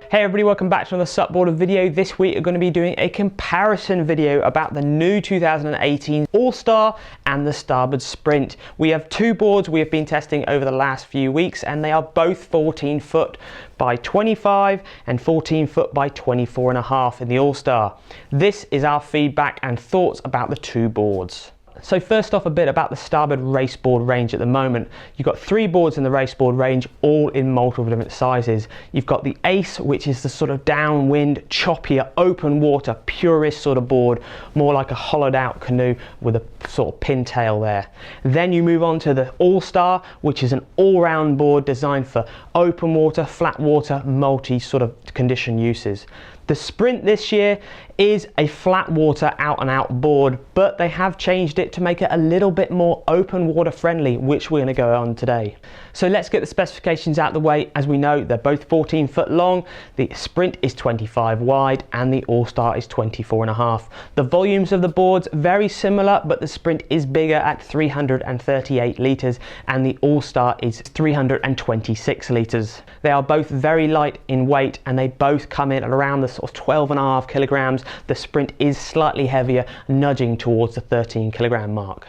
Hey everybody, welcome back to another SUPboarder video. This week we're going to be doing a comparison video about the new 2018 AllStar and the Starboard Sprint. We have two boards we have been testing over the last few weeks, and they are both 14 foot by 25 and 14 foot by 24.5 in the AllStar. This is our feedback and thoughts about the two boards. So first off, a bit about the Starboard race board range at the moment. You've got three boards in the race board range, all in multiple different sizes. You've got the Ace, which is the sort of downwind, choppier, open water, purist sort of board, more like a hollowed out canoe with a sort of pintail there. Then you move on to the AllStar, which is an all-round board designed for open water, flat water, multi sort of condition uses. The Sprint this year is a flat water out and out board, but they have changed it to make it a little bit more open water friendly, which we're going to go on today. So let's get the specifications out of the way. As we know, they're both 14 foot long. The Sprint is 25 wide and the AllStar is 24.5. The volumes of the boards very similar, but the Sprint is bigger at 338 litres and the AllStar is 326 litres. They are both very light in weight and they both come in at around the sort of 12.5 kilograms. The Sprint is slightly heavier, nudging towards the 13 kilogram mark.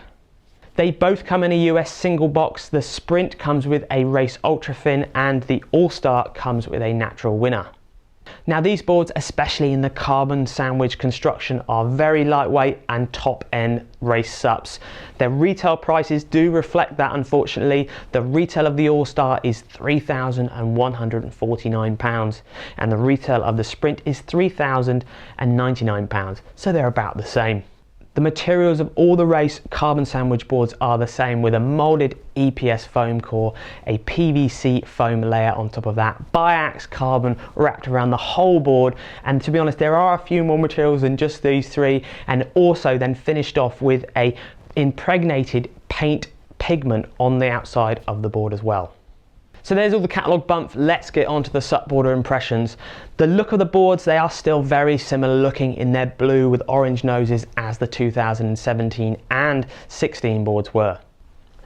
They both come in a US single box. The Sprint comes with a race ultra fin and the AllStar comes with a natural winner. Now these boards, especially in the carbon sandwich construction, are very lightweight and top end race SUPs. Their retail prices do reflect that, unfortunately. The retail of the AllStar is £3,149 and the retail of the Sprint is £3,099, so they're about the same. The materials of all the race carbon sandwich boards are the same, with a molded EPS foam core, a PVC foam layer on top of that, biax carbon wrapped around the whole board, and to be honest, there are a few more materials than just these three, and also then finished off with a impregnated paint pigment on the outside of the board as well. So there's all the catalogue bump. Let's get on to the SUPboarder impressions. The look of the boards, they are still very similar looking in their blue with orange noses as the 2017 and 16 boards were.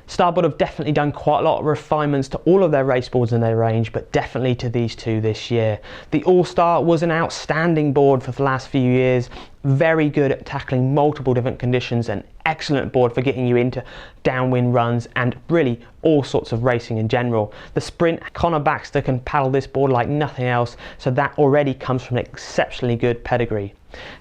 Starboard have definitely done quite a lot of refinements to all of their race boards in their range, but definitely to these two this year. The AllStar was an outstanding board for the last few years, very good at tackling multiple different conditions, an excellent board for getting you into downwind runs and really all sorts of racing in general. The Sprint, Connor Baxter can paddle this board like nothing else, so that already comes from an exceptionally good pedigree.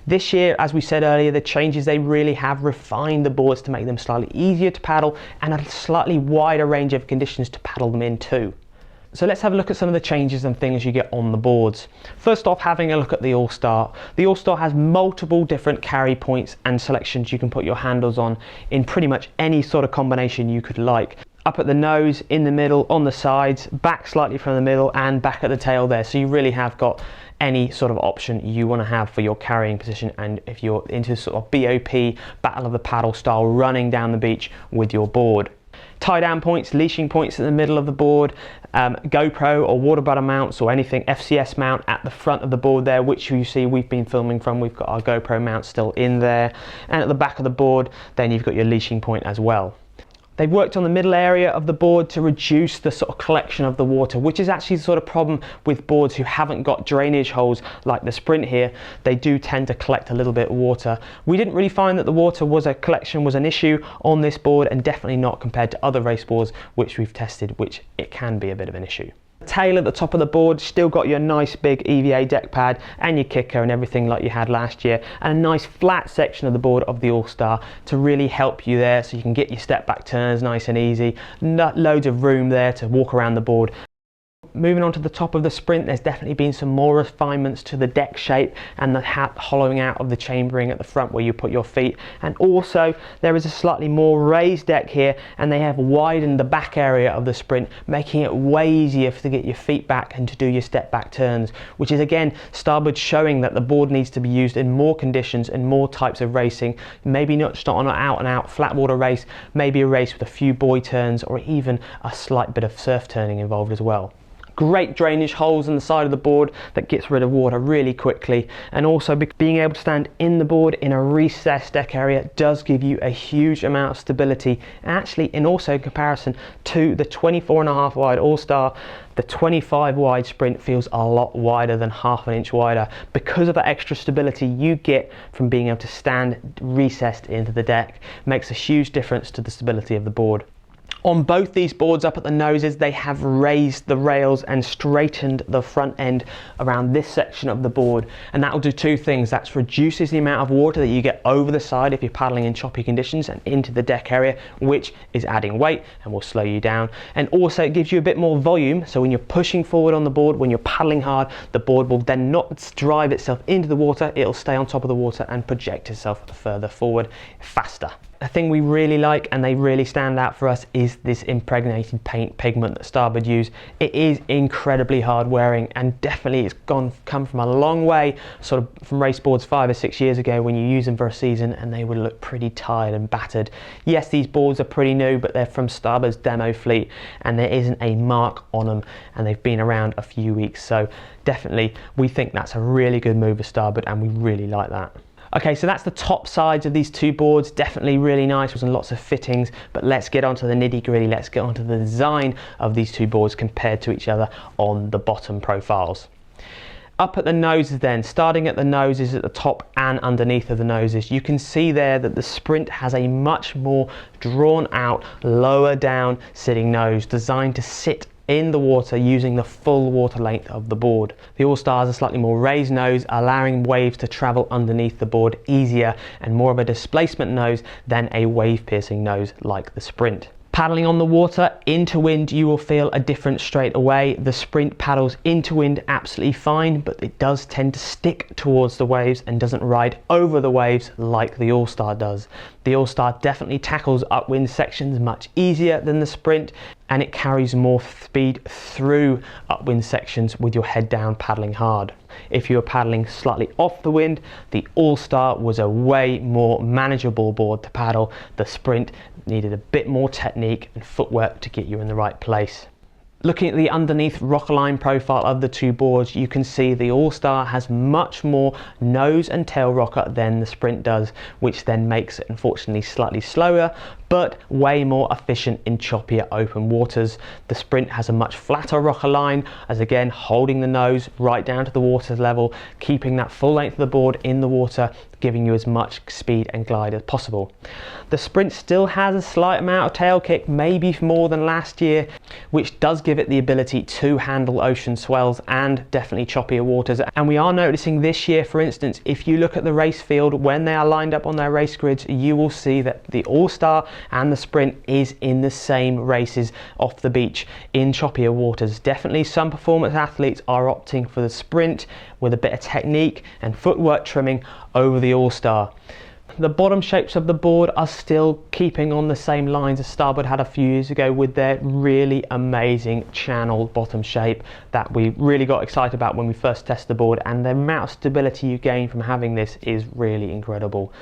This year, as we said earlier, the changes, they really have refined the boards to make them slightly easier to paddle and a slightly wider range of conditions to paddle them in too. So let's have a look at some of the changes and things you get on the boards. First off, having a look at the AllStar. The AllStar has multiple different carry points and selections you can put your handles on in pretty much any sort of combination you could like. Up at the nose, in the middle, on the sides, back slightly from the middle and back at the tail there. So you really have got any sort of option you want to have for your carrying position, and if you're into sort of BOP, battle of the paddle style, running down the beach with your board. Tie down points, leashing points in the middle of the board, GoPro or water bladder mounts or anything, FCS mount at the front of the board there, which you see we've been filming from. We've got our GoPro mount still in there, and at the back of the board then you've got your leashing point as well. They've worked on the middle area of the board to reduce the sort of collection of the water, which is actually the sort of problem with boards who haven't got drainage holes like the Sprint here. They do tend to collect a little bit of water. We didn't really find that the water collection was an issue on this board, and definitely not compared to other race boards which we've tested, which it can be a bit of an issue. Tail at the top of the board, still got your nice big EVA deck pad and your kicker and everything like you had last year, and a nice flat section of the board of the AllStar to really help you there, so you can get your step back turns nice and easy. Loads of room there to walk around the board. Moving on to the top of the Sprint, there's definitely been some more refinements to the deck shape and the hollowing out of the chambering at the front where you put your feet, and also there is a slightly more raised deck here, and they have widened the back area of the Sprint, making it way easier to get your feet back and to do your step back turns, which is again Starboard showing that the board needs to be used in more conditions and more types of racing, maybe not just on an out and out flat water race, maybe a race with a few buoy turns or even a slight bit of surf turning involved as well. great drainage holes in the side of the board that gets rid of water really quickly, and also being able to stand in the board in a recessed deck area does give you a huge amount of stability. Actually, in also comparison to the 24.5 wide AllStar, the 25 wide Sprint feels a lot wider than half an inch wider because of the extra stability you get from being able to stand recessed into the deck. Makes a huge difference to the stability of the board. On both these boards up at the noses, they have raised the rails and straightened the front end around this section of the board, and that will do two things. That reduces the amount of water that you get over the side if you're paddling in choppy conditions and into the deck area, which is adding weight and will slow you down, and also it gives you a bit more volume, so when you're pushing forward on the board, when you're paddling hard, the board will then not drive itself into the water, it'll stay on top of the water and project itself further forward faster. A thing we really like, and they really stand out for us, is this impregnated paint pigment that Starboard use. It is incredibly hard wearing, and definitely it's come from a long way, sort of from race boards 5 or 6 years ago when you use them for a season and they would look pretty tired and battered. Yes, these boards are pretty new, but they're from Starboard's demo fleet and there isn't a mark on them, and they've been around a few weeks, so definitely we think that's a really good move of Starboard and we really like that. Okay, so that's the top sides of these two boards, definitely really nice and lots of fittings, but let's get onto the nitty gritty, let's get onto the design of these two boards compared to each other on the bottom profiles. Up at the noses then, starting at the noses at the top and underneath of the noses, you can see there that the Sprint has a much more drawn out, lower down sitting nose designed to sit in the water using the full water length of the board. The AllStar has a slightly more raised nose, allowing waves to travel underneath the board easier, and more of a displacement nose than a wave piercing nose like the Sprint. Paddling on the water into wind, you will feel a difference straight away. The Sprint paddles into wind absolutely fine, but it does tend to stick towards the waves and doesn't ride over the waves like the AllStar does. The AllStar definitely tackles upwind sections much easier than the Sprint, and it carries more speed through upwind sections with your head down paddling hard. If you were paddling slightly off the wind, the AllStar was a way more manageable board to paddle. The Sprint needed a bit more technique and footwork to get you in the right place. Looking at the underneath rocker-line profile of the two boards, you can see the AllStar has much more nose and tail rocker than the Sprint does, which then makes it unfortunately slightly slower, but way more efficient in choppier open waters. The Sprint has a much flatter rocker line, as again holding the nose right down to the water level, keeping that full length of the board in the water, giving you as much speed and glide as possible. The Sprint still has a slight amount of tail kick, maybe more than last year, which does give it the ability to handle ocean swells and definitely choppier waters. And we are noticing this year, for instance, if you look at the race field when they are lined up on their race grids, you will see that the AllStar and the Sprint is in the same races off the beach in choppier waters. Definitely some performance athletes are opting for the Sprint with a bit of technique and footwork trimming over the AllStar. The bottom shapes of the board are still keeping on the same lines as Starboard had a few years ago, with their really amazing channel bottom shape that we really got excited about when we first tested the board, and the amount of stability you gain from having this is really incredible.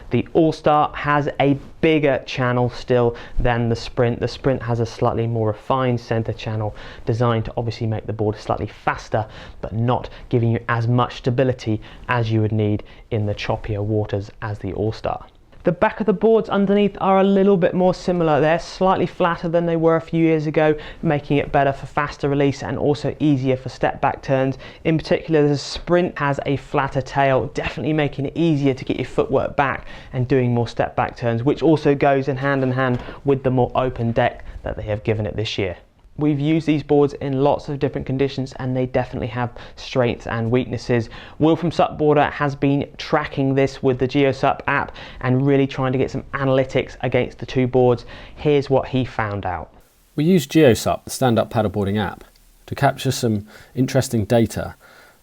The AllStar has a bigger channel still than the Sprint. The Sprint has a slightly more refined center channel designed to obviously make the board slightly faster, but not giving you as much stability as you would need in the choppier waters as the AllStar. The back of the boards underneath are a little bit more similar. They're slightly flatter than they were a few years ago, making it better for faster release and also easier for step back turns. In particular, the Sprint has a flatter tail, definitely making it easier to get your footwork back and doing more step back turns, which also goes in hand with the more open deck that they have given it this year. We've used these boards in lots of different conditions and they definitely have strengths and weaknesses. Will from SUPboarder has been tracking this with the GeoSUP app and really trying to get some analytics against the two boards. Here's what he found out. We used GeoSUP, the stand-up paddleboarding app, to capture some interesting data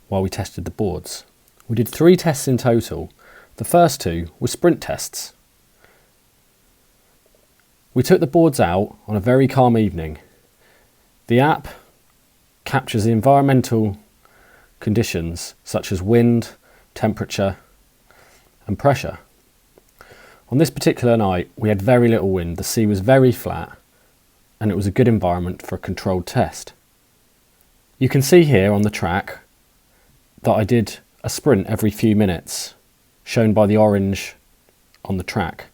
while we tested the boards. We did 3 tests in total. The first 2 were Sprint tests. We took the boards out on a very calm evening. The app captures the environmental conditions such as wind, temperature and pressure. On this particular night we had very little wind, the sea was very flat and it was a good environment for a controlled test. You can see here on the track that I did a sprint every few minutes, shown by the orange on the track.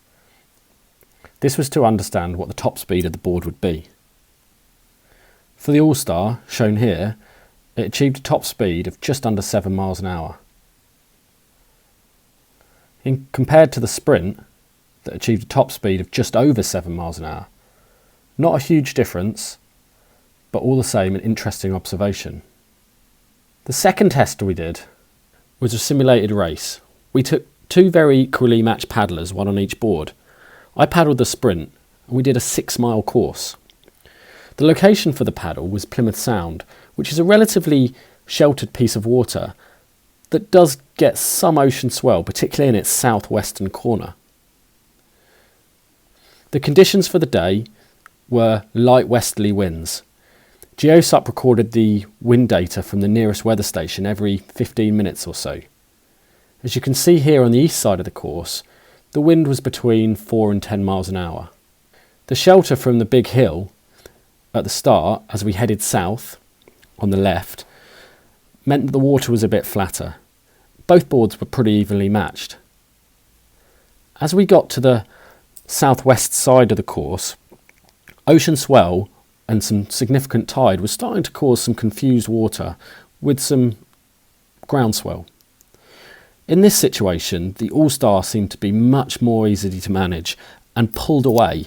This was to understand what the top speed of the board would be. For the AllStar, shown here, it achieved a top speed of just under 7 miles an hour. Compared to the sprint, that achieved a top speed of just over 7 miles an hour. Not a huge difference, but all the same an interesting observation. The second test we did was a simulated race. We took two very equally matched paddlers, one on each board. I paddled the sprint and we did a 6-mile course. The location for the paddle was Plymouth Sound, which is a relatively sheltered piece of water that does get some ocean swell, particularly in its southwestern corner. The conditions for the day were light westerly winds. GeoSUP recorded the wind data from the nearest weather station every 15 minutes or so. As you can see here on the east side of the course, the wind was between 4 and 10 miles an hour. The shelter from the big hill at the start, as we headed south on the left, meant that the water was a bit flatter. Both boards were pretty evenly matched. As we got to the southwest side of the course, ocean swell and some significant tide was starting to cause some confused water with some groundswell. In this situation, the AllStar seemed to be much more easy to manage and pulled away.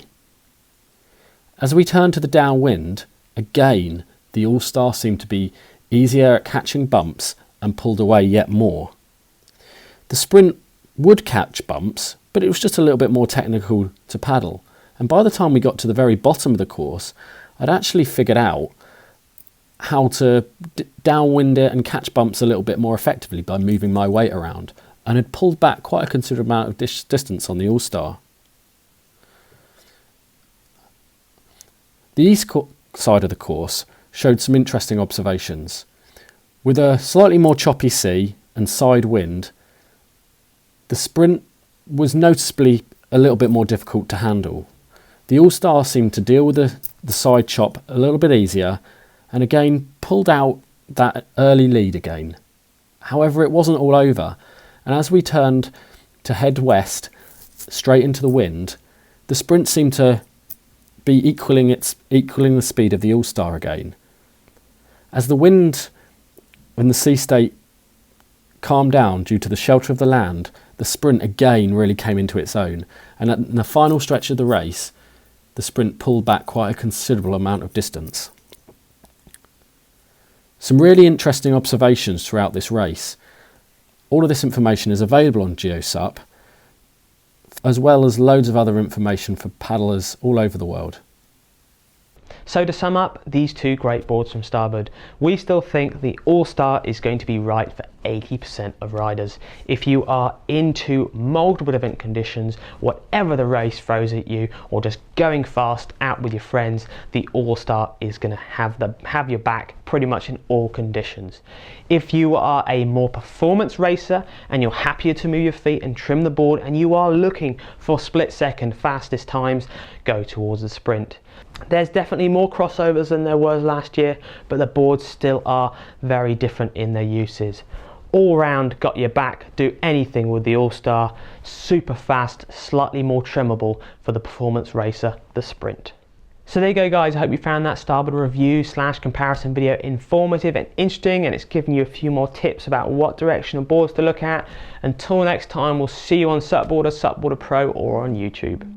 As we turned to the downwind, again, the AllStar seemed to be easier at catching bumps and pulled away yet more. The sprint would catch bumps, but it was just a little bit more technical to paddle. And by the time we got to the very bottom of the course, I'd actually figured out how to downwind it and catch bumps a little bit more effectively by moving my weight around, and had pulled back quite a considerable amount of distance on the AllStar. The east side of the course showed some interesting observations. With a slightly more choppy sea and side wind, the sprint was noticeably a little bit more difficult to handle. The AllStar seemed to deal with the side chop a little bit easier, and again pulled out that early lead again. However, it wasn't all over, and as we turned to head west, straight into the wind, the sprint seemed to be equaling the speed of the AllStar again. As the wind and the sea state calmed down due to the shelter of the land, the sprint again really came into its own, and at the final stretch of the race, the sprint pulled back quite a considerable amount of distance. Some really interesting observations throughout this race. All of this information is available on GeoSUP, as well as loads of other information for paddlers all over the world. So to sum up these two great boards from Starboard, we still think the AllStar is going to be right for 80% of riders. If you are into multiple different conditions, whatever the race throws at you, or just going fast out with your friends, the AllStar is going to have your back pretty much in all conditions. If you are a more performance racer and you're happier to move your feet and trim the board, and you are looking for split-second fastest times, go towards the sprint. There's definitely more crossovers than there was last year, but the boards still are very different in their uses. All round, got your back, do anything with the AllStar. Super fast, slightly more trimmable for the performance racer, the sprint. So there you go guys, I hope you found that Starboard review / comparison video informative and interesting, and it's given you a few more tips about what direction of boards to look at. Until next time, we'll see you on SUPboarder, SUPboarder Pro, or on YouTube.